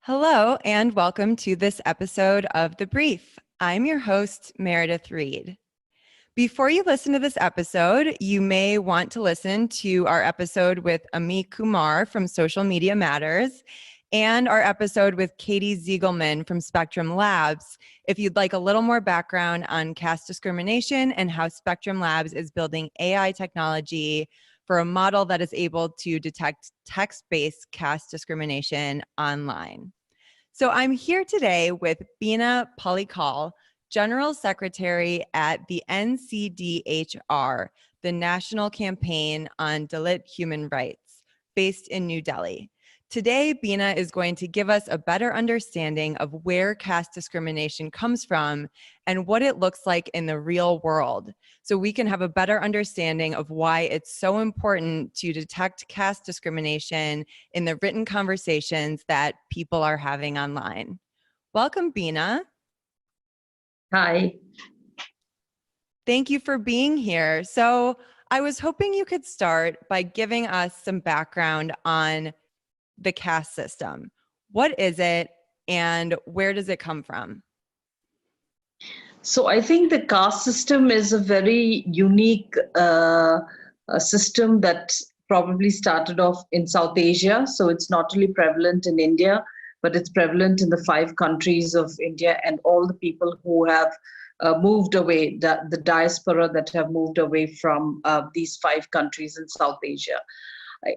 Hello, and welcome to this episode of The Brief. I'm your host, Meredith Reed. Before you listen to this episode, you may want to listen to our episode with Amitabh Kumar from Social Media Matters and our episode with Katie Zigelman from Spectrum Labs if you'd like a little more background on caste discrimination and how Spectrum Labs is building AI technology for a model that is able to detect text-based caste discrimination online. So I'm here today with Beena Pallical, General Secretary at the NCDHR, the National Campaign on Dalit Human Rights, based in New Delhi. Today, Beena is going to give us a better understanding of where caste discrimination comes from and what it looks like in the real world, so we can have a better understanding of why it's so important to detect caste discrimination in the written conversations that people are having online. Welcome, Beena. Hi. Thank you for being here. So I was hoping you could start by giving us some background on the caste system. What is it and where does it come from? So I think the caste system is a very unique system that probably started off in South Asia. So it's not only prevalent in India, but it's prevalent in the 5 countries of India and all the people who have moved away, the diaspora that have moved away from these 5 countries in South Asia.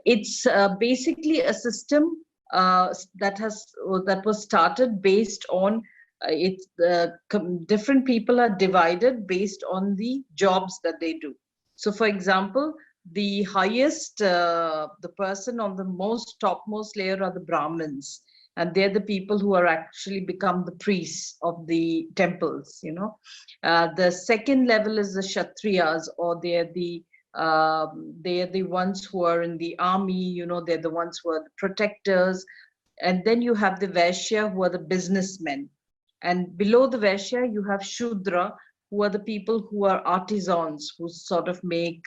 It's basically a system that was started based on different people are divided based on the jobs that they do. So, for example, the highest, the person on the topmost layer are the Brahmins, and they're the people who are actually become the priests of the temples. The second level is the Kshatriyas, or they're the ones who are in the army, they're the ones who are the protectors. And then you have the Vaishya, who are the businessmen. And below the Vaishya, you have Shudra, who are the people who are artisans, who sort of make,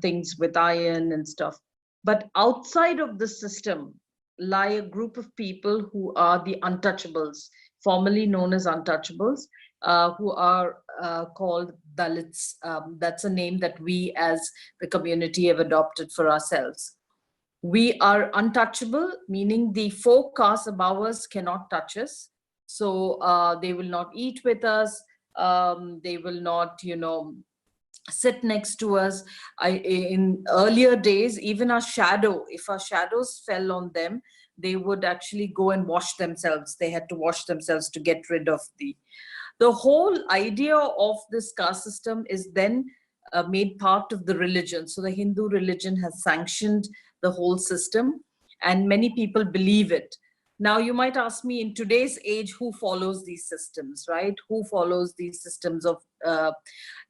things with iron and stuff. But outside of the system lie a group of people who are the untouchables, formerly known as untouchables, who are called Dalits. That's a name that we as the community have adopted for ourselves. We are untouchable, meaning the 4 castes above us cannot touch us. So they will not eat with us. They will not, sit next to us. In earlier days, even if our shadows fell on them, they would actually go and wash themselves. They had to wash themselves to get rid of the whole idea of this caste system is then made part of the religion. So the Hindu religion has sanctioned the whole system, and many people believe it. Now, you might ask me, in today's age, who follows these systems, right? Who follows these systems of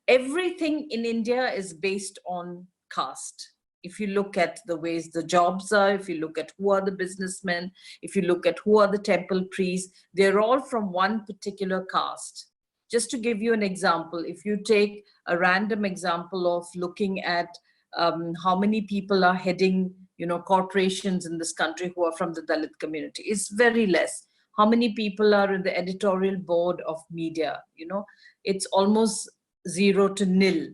everything in India is based on caste. If you look at the ways the jobs are, if you look at who are the businessmen, if you look at who are the temple priests, they're all from one particular caste. Just to give you an example, if you take a random example of looking at how many people are heading, corporations in this country who are from the Dalit community, it's very less. How many people are in the editorial board of media? It's almost 0 to nil.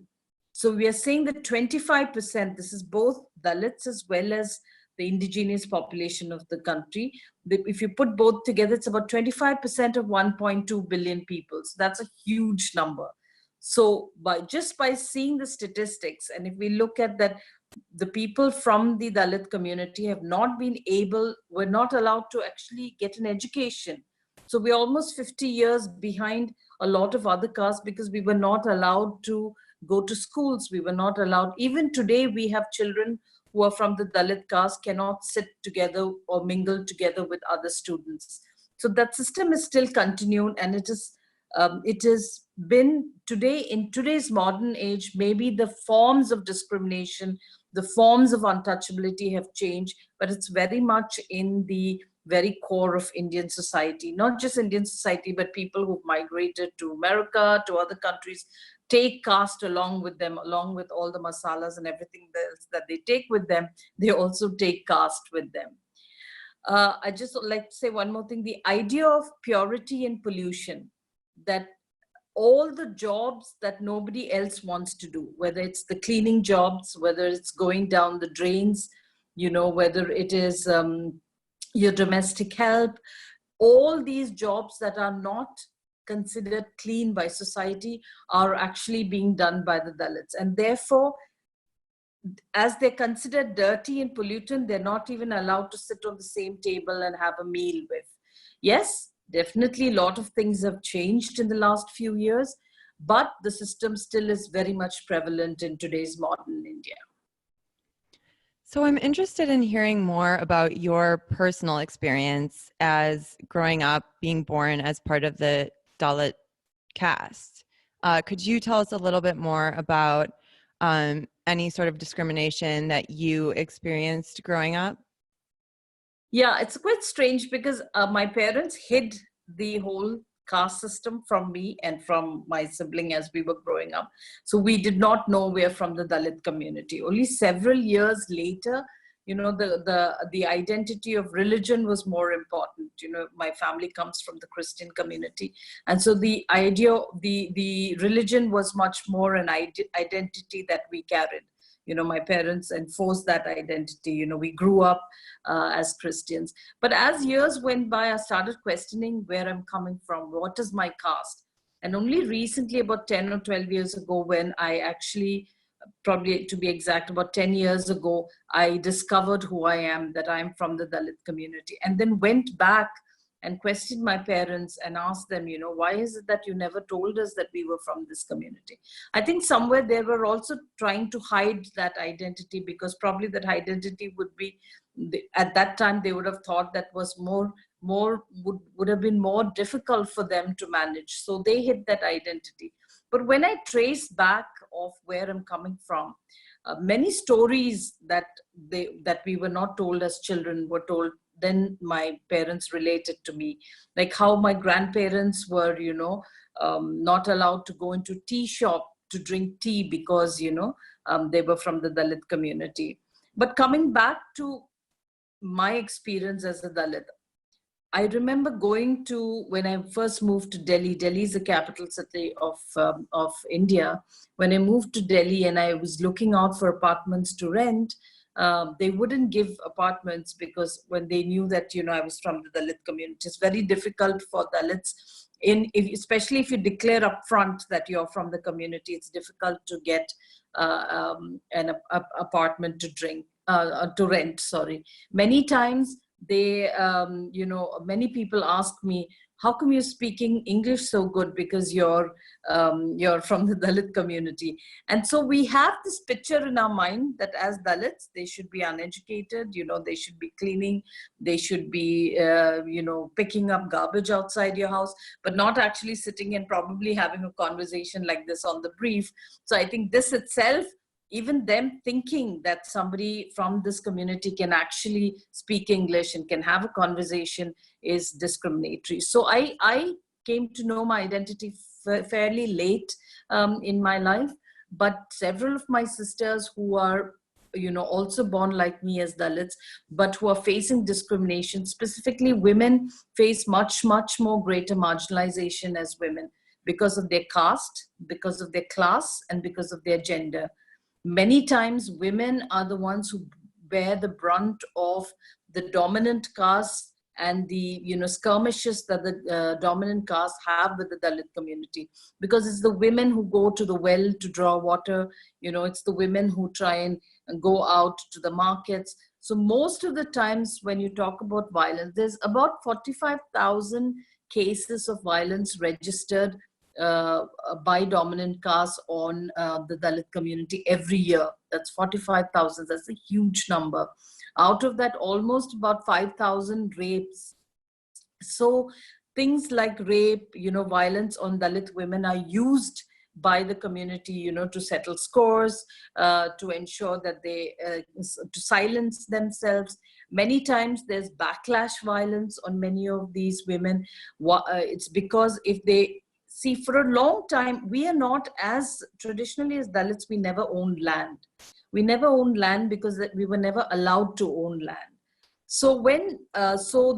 So we are saying that 25%, this is both Dalits as well as the indigenous population of the country. If you put both together, it's about 25% of 1.2 billion people. So that's a huge number. So just by seeing the statistics, and if we look at that, the people from the Dalit community were not allowed to actually get an education. So we're almost 50 years behind a lot of other castes because we were not allowed to go to schools. We were not allowed. Even today, we have children who are from the Dalit caste cannot sit together or mingle together with other students. So that system is still continued, and it has been today, in today's modern age, maybe the forms of discrimination, the forms of untouchability have changed, but it's very much in the very core of Indian society. Not just Indian society, but people who've migrated to America, to other countries, take caste along with them, along with all the masalas and everything else that they take with them. They also take caste with them. I just like to say one more thing. The idea of purity and pollution, that all the jobs that nobody else wants to do, whether it's the cleaning jobs, whether it's going down the drains, whether it is your domestic help, all these jobs that are not considered clean by society are actually being done by the Dalits. And therefore, as they're considered dirty and pollutant, they're not even allowed to sit on the same table and have a meal with. Yes, definitely a lot of things have changed in the last few years, but the system still is very much prevalent in today's modern India. So I'm interested in hearing more about your personal experience as growing up, being born as part of the Dalit caste. Could you tell us a little bit more about any sort of discrimination that you experienced growing up? Yeah, it's quite strange because my parents hid the whole caste system from me and from my sibling as we were growing up. So we did not know we're from the Dalit community. Only several years later, the identity of religion was more important. My family comes from the Christian community. And so the idea, the religion was much more an identity that we carried. My parents enforced that identity. We grew up as Christians. But as years went by, I started questioning where I'm coming from. What is my caste? And only recently, about 10 or 12 years ago, when I actually, probably to be exact, about 10 years ago, I discovered who I am, that I'm from the Dalit community. And then went back and questioned my parents and asked them, why is it that you never told us that we were from this community? I think somewhere they were also trying to hide that identity, because probably that identity would be, at that time, they would have thought that was would have been more difficult for them to manage. So they hid that identity. But when I trace back of where I'm coming from, many stories that we were not told as children were told. Then my parents related to me, like how my grandparents were, not allowed to go into tea shop to drink tea because, they were from the Dalit community. But coming back to my experience as a Dalit, I remember going to, when I first moved to Delhi. Delhi is the capital city of India. When I moved to Delhi and I was looking out for apartments to rent, they wouldn't give apartments because when they knew that, I was from the Dalit community. It's very difficult for Dalits, especially if you declare upfront that you're from the community, it's difficult to get an apartment to rent, sorry. Many times they, many people ask me, how come you're speaking English so good? Because you're from the Dalit community. And so we have this picture in our mind that as Dalits, they should be uneducated, they should be cleaning, they should be, picking up garbage outside your house, but not actually sitting and probably having a conversation like this on the brief. So I think this itself, even them thinking that somebody from this community can actually speak English and can have a conversation is discriminatory. So I came to know my identity fairly late in my life, but several of my sisters who are, also born like me as Dalits, but who are facing discrimination, specifically women face much, much more greater marginalization as women because of their caste, because of their class, and because of their gender. Many times women are the ones who bear the brunt of the dominant caste and the skirmishes that the dominant caste have with the Dalit community, because it's the women who go to the well to draw water, it's the women who try and go out to the markets. So most of the times when you talk about violence, there's about 45,000 cases of violence registered by dominant caste on the Dalit community every year. That's 45,000. That's a huge number. Out of that, almost about 5,000 rapes. So things like rape, violence on Dalit women are used by the community, to settle scores, to ensure that they, to silence themselves. Many times there's backlash violence on many of these women. It's because if they, see, for a long time, we are not, as traditionally as Dalits, we never owned land. We never owned land because we were never allowed to own land. So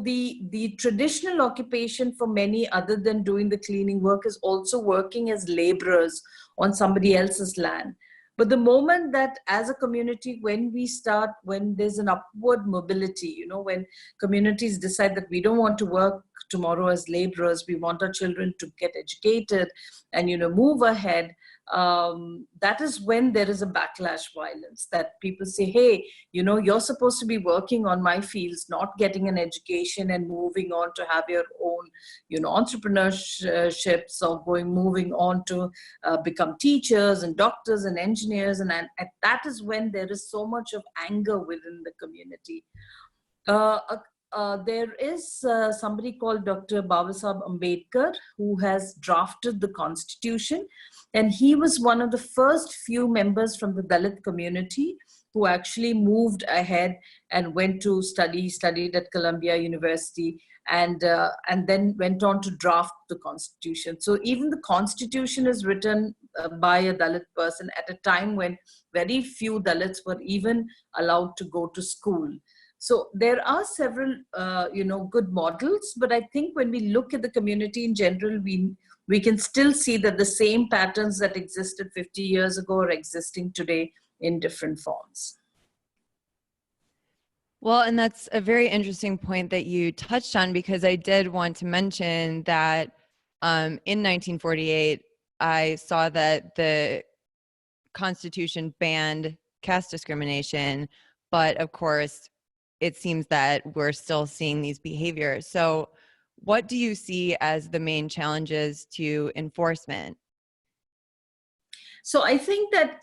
the traditional occupation for many, other than doing the cleaning work, is also working as laborers on somebody else's land. But the moment that as a community, when there's an upward mobility, when communities decide that we don't want to work tomorrow as laborers, we want our children to get educated and, move ahead, that is when there is a backlash violence, that people say, hey, you're supposed to be working on my fields, not getting an education and moving on to have your own, entrepreneurships, or moving on to become teachers and doctors and engineers. And that is when there is so much of anger within the community. There is somebody called Dr. Babasaheb Ambedkar, who has drafted the Constitution. And he was one of the first few members from the Dalit community who actually moved ahead and went to studied at Columbia University, and then went on to draft the Constitution. So even the Constitution is written by a Dalit person at a time when very few Dalits were even allowed to go to school. So there are several, good models, but I think when we look at the community in general, we can still see that the same patterns that existed 50 years ago are existing today in different forms. Well, and that's a very interesting point that you touched on, because I did want to mention that in 1948, I saw that the Constitution banned caste discrimination, but of course, it seems that we're still seeing these behaviors. So what do you see as the main challenges to enforcement? So I think that,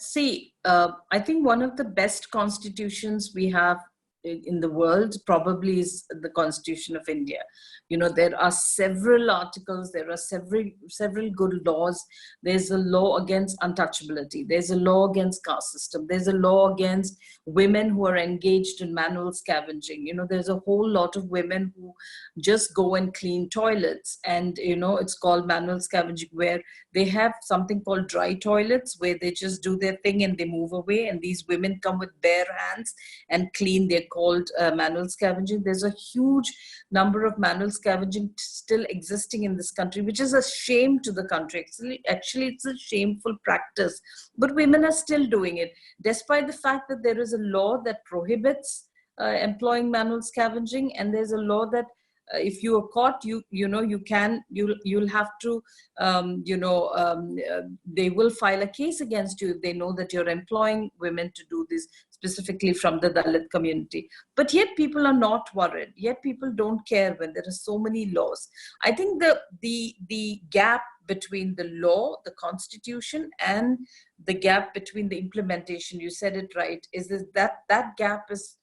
I think one of the best constitutions we have in the world probably is the Constitution of India. There are several articles, there are several good laws. There's a law against untouchability. There's a law against caste system. There's a law against women who are engaged in manual scavenging. There's a whole lot of women who just go and clean toilets, and it's called manual scavenging, where they have something called dry toilets, where they just do their thing and they move away, and these women come with bare hands and clean. They're called manual scavenging. There's a huge number of manual scavenging still existing in this country, which is a shame to the country. Actually, it's a shameful practice, but women are still doing it, despite the fact that there is a law that prohibits employing manual scavenging, and there's a law that if you are caught, you'll have to, they will file a case against you if they know that you're employing women to do this, specifically from the Dalit community. But yet people are not worried. Yet people don't care when there are so many laws. I think the gap between the law, the Constitution, and the gap between the implementation, you said it right, is that gap is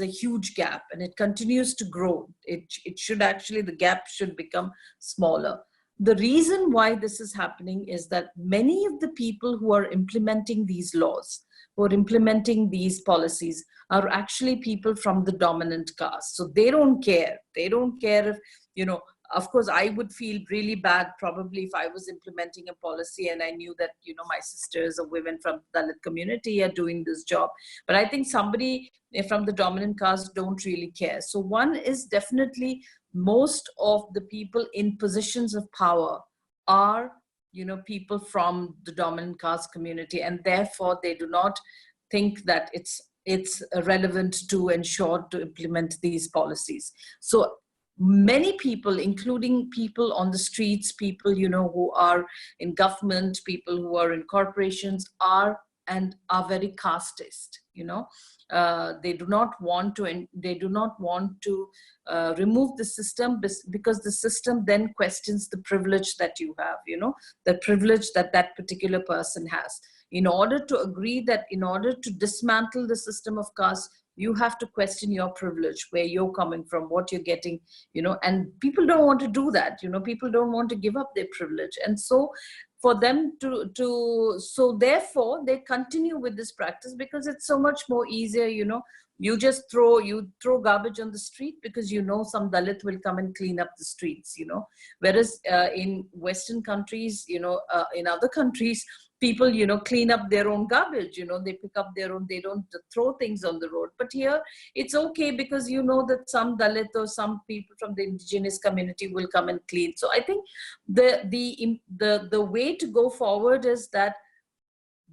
a huge gap, and it continues to grow. It should actually, the gap should become smaller. The reason why this is happening is that many of the people who are implementing these laws, who are implementing these policies, are actually people from the dominant caste. So they don't care. They don't care if, of course, I would feel really bad probably if I was implementing a policy and I knew that, my sisters or women from the Dalit community are doing this job. But I think somebody from the dominant caste don't really care. So one is definitely, most of the people in positions of power are, people from the dominant caste community, and therefore they do not think that it's relevant to ensure to implement these policies. So many people, including people on the streets, people, who are in government, people who are in corporations, are very casteist. They do not want to remove the system, because the system then questions the privilege that you have, the privilege that that particular person has. In order to dismantle the system of caste, you have to question your privilege, where you're coming from, what you're getting, and people don't want to do that. People don't want to give up their privilege. And so for them so therefore they continue with this practice, because it's so much more easier. You just throw garbage on the street because some Dalit will come and clean up the streets. Whereas in Western countries, in other countries, people, clean up their own garbage, they pick up their own, they don't throw things on the road. But here it's okay because you know that some Dalit or some people from the indigenous community will come and clean. So I think the way to go forward is that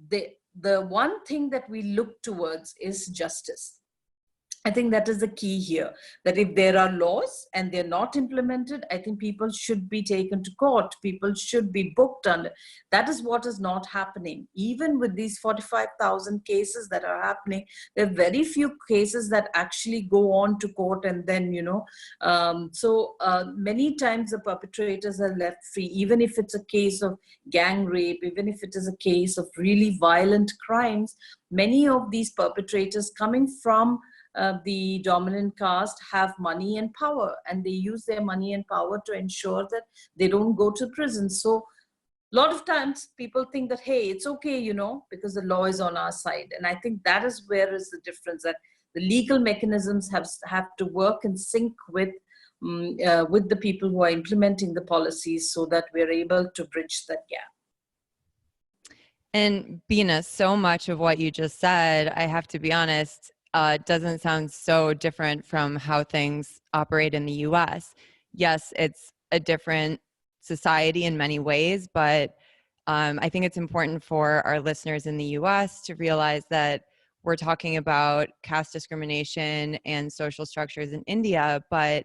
the one thing that we look towards is justice. I think that is the key here, that if there are laws and they're not implemented, I think people should be taken to court. People should be booked under. That is what is not happening. Even with these 45,000 cases that are happening, there are very few cases that actually go on to court. And then, many times the perpetrators are left free, even if it's a case of gang rape, even if it is a case of really violent crimes. Many of these perpetrators coming from the dominant caste have money and power, and they use their money and power to ensure that they don't go to prison. So a lot of times people think that, hey, it's okay, because the law is on our side. And I think that is where is the difference, that the legal mechanisms have to work in sync with the people who are implementing the policies, so that we're able to bridge that gap. And Beena, so much of what you just said, I have to be honest, doesn't sound so different from how things operate in the US. Yes, it's a different society in many ways, but I think it's important for our listeners in the US to realize that we're talking about caste discrimination and social structures in India, but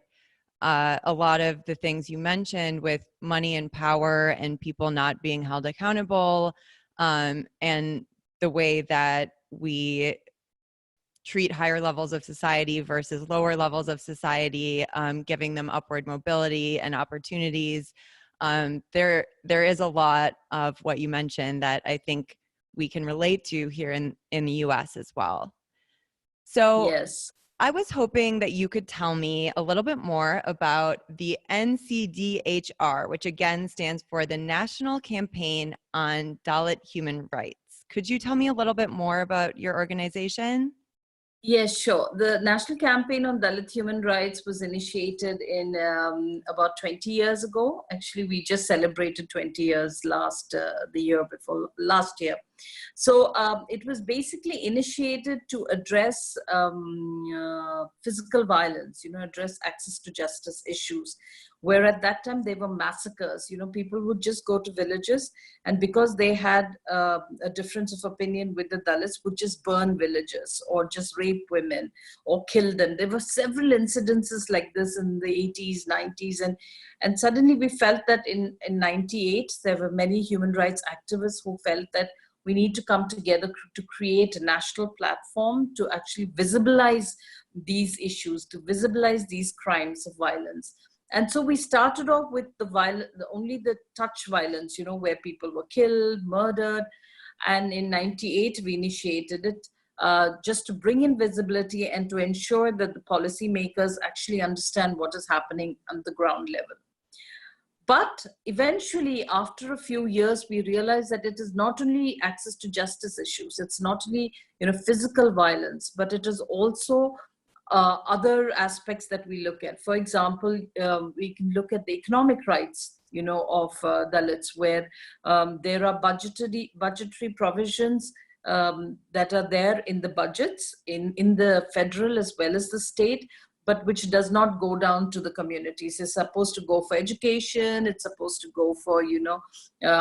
a lot of the things you mentioned with money and power and people not being held accountable, and the way that we treat higher levels of society versus lower levels of society, giving them upward mobility and opportunities. There is a lot of what you mentioned that I think we can relate to here in the US as well. So yes. I was hoping that you could tell me a little bit more about the NCDHR, which again stands for the National Campaign on Dalit Human Rights. Could you tell me a little bit more about your organization? Yes, sure. The National Campaign on Dalit Human Rights was initiated in about 20 years ago. Actually, we just celebrated 20 years the year before last year. So it was basically initiated to address physical violence, address access to justice issues, where at that time they were massacres. People would just go to villages, and because they had a difference of opinion with the Dalits, would just burn villages or just rape women or kill them. There were several incidences like this in the 80s, 90s, and suddenly we felt that in 98, there were many human rights activists who felt that we need to come together to create a national platform to actually visibilize these issues, to visibilize these crimes of violence. And so we started off with only the touch violence, where people were killed, murdered. And in 98, we initiated it just to bring in visibility and to ensure that the policymakers actually understand what is happening on the ground level. But eventually, after a few years, we realized that it is not only access to justice issues, it's not only physical violence, but it is also other aspects that we look at. For example, we can look at the economic rights, of Dalits, where there are budgetary provisions that are there in the budgets, in the federal as well as the state, but which does not go down to the communities. It's supposed to go for education, it's supposed to go for,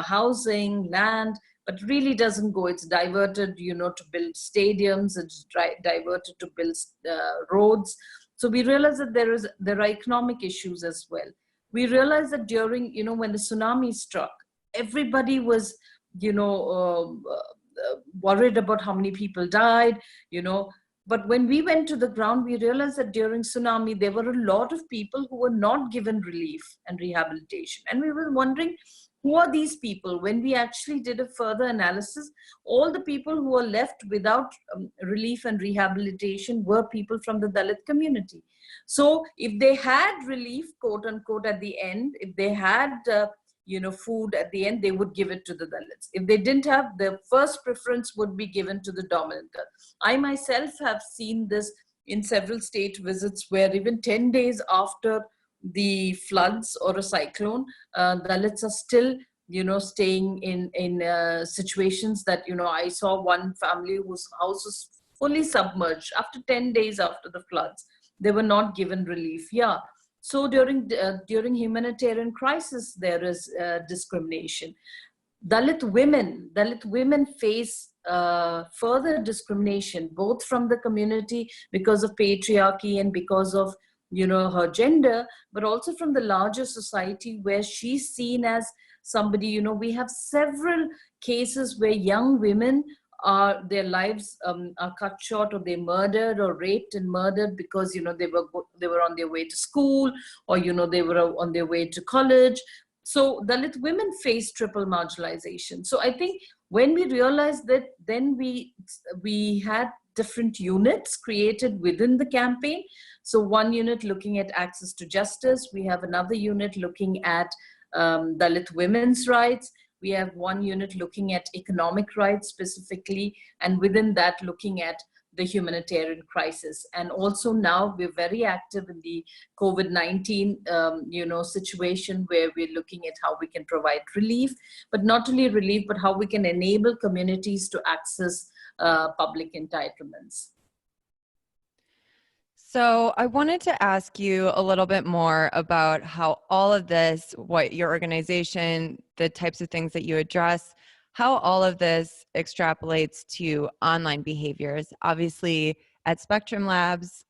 housing, land, but really doesn't go. It's diverted, to build stadiums, it's diverted to build roads. So we realize that there are economic issues as well. We realized that during, when the tsunami struck, everybody was, worried about how many people died, But when we went to the ground, we realized that during tsunami, there were a lot of people who were not given relief and rehabilitation. And we were wondering, who are these people? When we actually did a further analysis, all the people who were left without relief and rehabilitation were people from the Dalit community. So if they had relief, quote unquote, at the end, if they had food at the end, they would give it to the Dalits. If they didn't have, the first preference would be given to the dominant caste. I myself have seen this in several state visits, where even 10 days after the floods or a cyclone, Dalits are still staying in situations that, I saw one family whose house was fully submerged after 10 days after the floods. They were not given relief. Yeah. So during humanitarian crisis, there is discrimination. Dalit women face further discrimination, both from the community because of patriarchy and because of her gender, but also from the larger society where she's seen as somebody. We have several cases where young women their lives are cut short, or they murdered or raped and murdered because they were on their way to school, or they were on their way to college. So Dalit women face triple marginalization. So I think when we realized that, then we had different units created within the campaign. So one unit looking at access to justice. We have another unit looking at Dalit women's rights. We have one unit looking at economic rights specifically, and within that looking at the humanitarian crisis. And also now we're very active in the COVID-19 situation, where we're looking at how we can provide relief, but not only relief, but how we can enable communities to access public entitlements. So I wanted to ask you a little bit more about how all of this, what your organization, the types of things that you address, how all of this extrapolates to online behaviors. Obviously, at Spectrum Labs,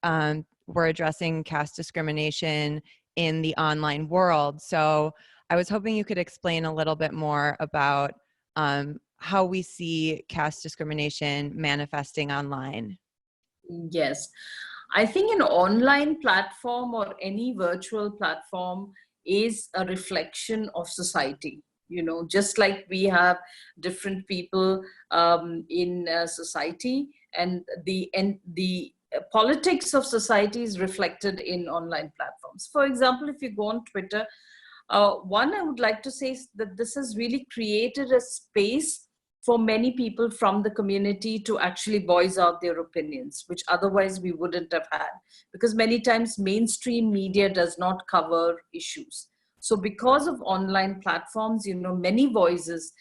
we're addressing caste discrimination in the online world. So I was hoping you could explain a little bit more about how we see caste discrimination manifesting online. Yes. I think an online platform or any virtual platform is a reflection of society. Just like we have different people in society, and the politics of society is reflected in online platforms. For example, if you go on Twitter, one I would like to say is that this has really created a space for many people from the community to actually voice out their opinions, which otherwise we wouldn't have had, because many times mainstream media does not cover issues. So because of online platforms, many voices,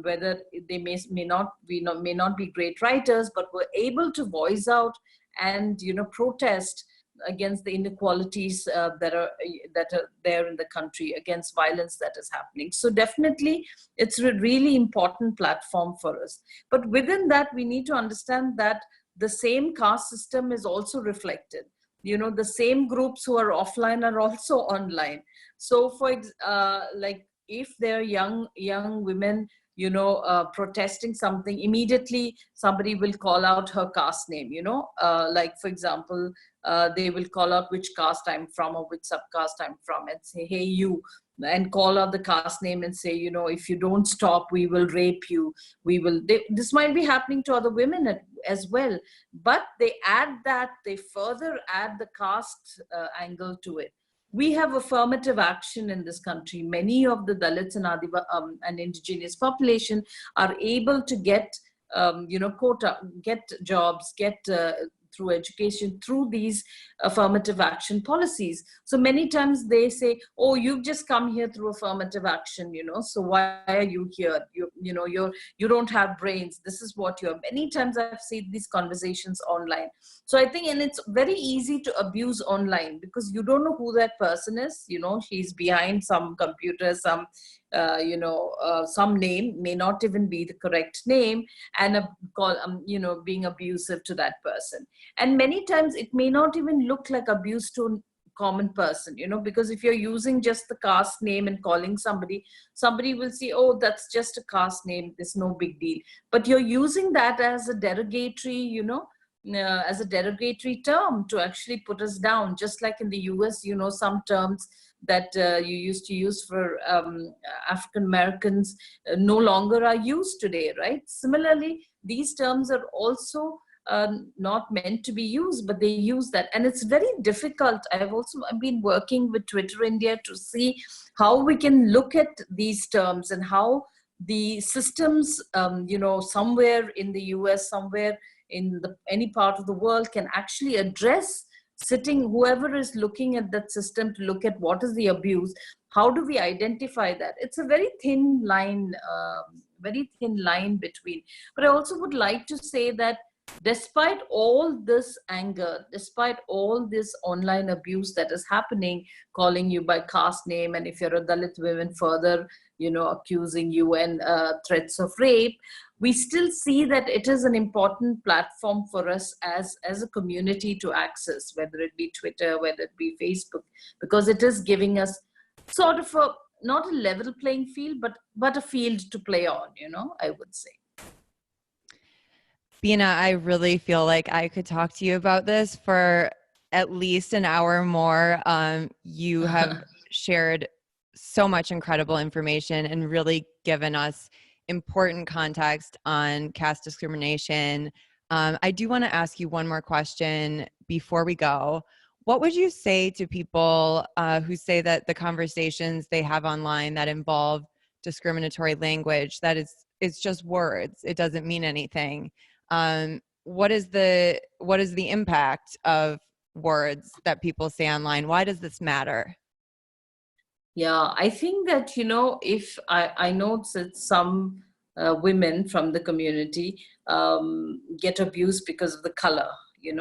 whether they may not be great writers, but were able to voice out and protest against the inequalities that are there in the country, against violence that is happening. So definitely it's a really important platform for us. But within that, we need to understand that the same caste system is also reflected. The same groups who are offline are also online. So like if there are young women protesting something, immediately somebody will call out her caste name, like for example, they will call out which caste I'm from or which subcaste I'm from, and say, hey, you, and call out the caste name and say, if you don't stop, we will rape you. This might be happening to other women as well, but they further add the caste angle to it. We have affirmative action in this country. Many of the Dalits and indigenous population are able to get, quota, get jobs, get through education, through these affirmative action policies. So many times they say, oh, you've just come here through affirmative action, so why are you here? You don't have brains. This is what you're. Many times I've seen these conversations online. So I think, and it's very easy to abuse online because you don't know who that person is. She's behind some computer, some name, may not even be the correct name, and being abusive to that person. And many times it may not even look like abuse to a common person, because if you're using just the caste name and calling somebody will say, oh, that's just a caste name, there's no big deal. But you're using that as a derogatory, as a derogatory term to actually put us down. Just like in the US, some terms that you used to use for African Americans no longer are used today, right? Similarly, these terms are also not meant to be used, but they use that. And it's very difficult. I've been working with Twitter India to see how we can look at these terms and how the systems, somewhere in the US, somewhere in any part of the world can actually address whoever is looking at that system to look at what is the abuse, how do we identify that? It's a very thin line between. But I also would like to say that despite all this anger, despite all this online abuse that is happening, calling you by caste name, and if you're a Dalit woman, further, accusing you and threats of rape, we still see that it is an important platform for us as a community to access, whether it be Twitter, whether it be Facebook, because it is giving us sort of not a level playing field, but a field to play on, I would say. Beena, I really feel like I could talk to you about this for at least an hour more. You have shared so much incredible information and really given us important context on caste discrimination. I do want to ask you one more question before we go. What would you say to people who say that the conversations they have online that involve discriminatory language, that it's just words, it doesn't mean anything? What is the impact of words that people say online? Why does this matter? Yeah, I think that, if I know that some women from the community get abused because of the color,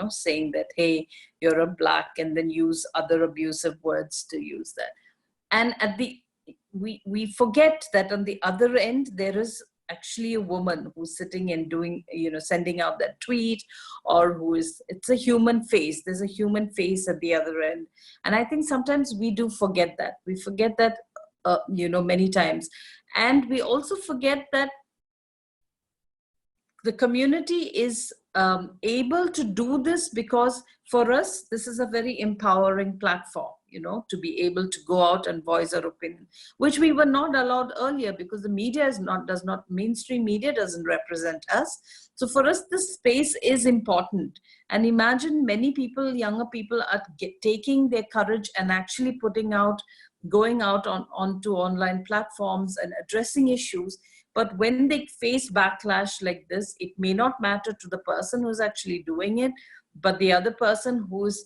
saying that, hey, you're a black, and then use other abusive words to use that. And we forget that on the other end, there is actually a woman who's sitting and doing, sending out that tweet, or it's a human face. There's a human face at the other end. And I think sometimes we do forget that. We forget that, many times. And we also forget that the community is able to do this because for us, this is a very empowering platform, to be able to go out and voice our opinion, which we were not allowed earlier because the media mainstream media doesn't represent us. So for us, this space is important. And imagine many people, younger people, are taking their courage and actually going out onto online platforms and addressing issues. But when they face backlash like this, it may not matter to the person who's actually doing it, but the other person who's,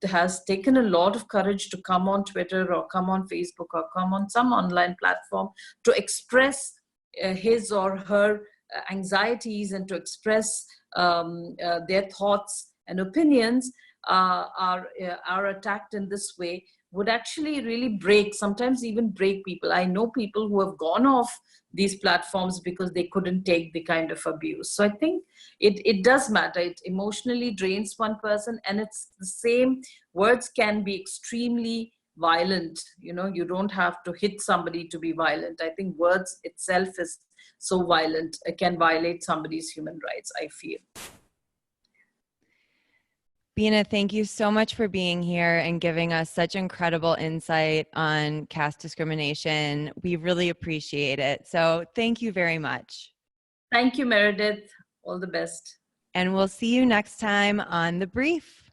has taken a lot of courage to come on Twitter or come on Facebook or come on some online platform to express his or her anxieties and to express their thoughts and opinions are attacked in this way, would actually really sometimes even break people. I know people who have gone off these platforms because they couldn't take the kind of abuse. So I think it does matter. It emotionally drains one person, and it's the same. Words can be extremely violent. You don't have to hit somebody to be violent. I think words itself is so violent, it can violate somebody's human rights, I feel. Beena, thank you so much for being here and giving us such incredible insight on caste discrimination. We really appreciate it. So thank you very much. Thank you, Meredith. All the best. And we'll see you next time on The Brief.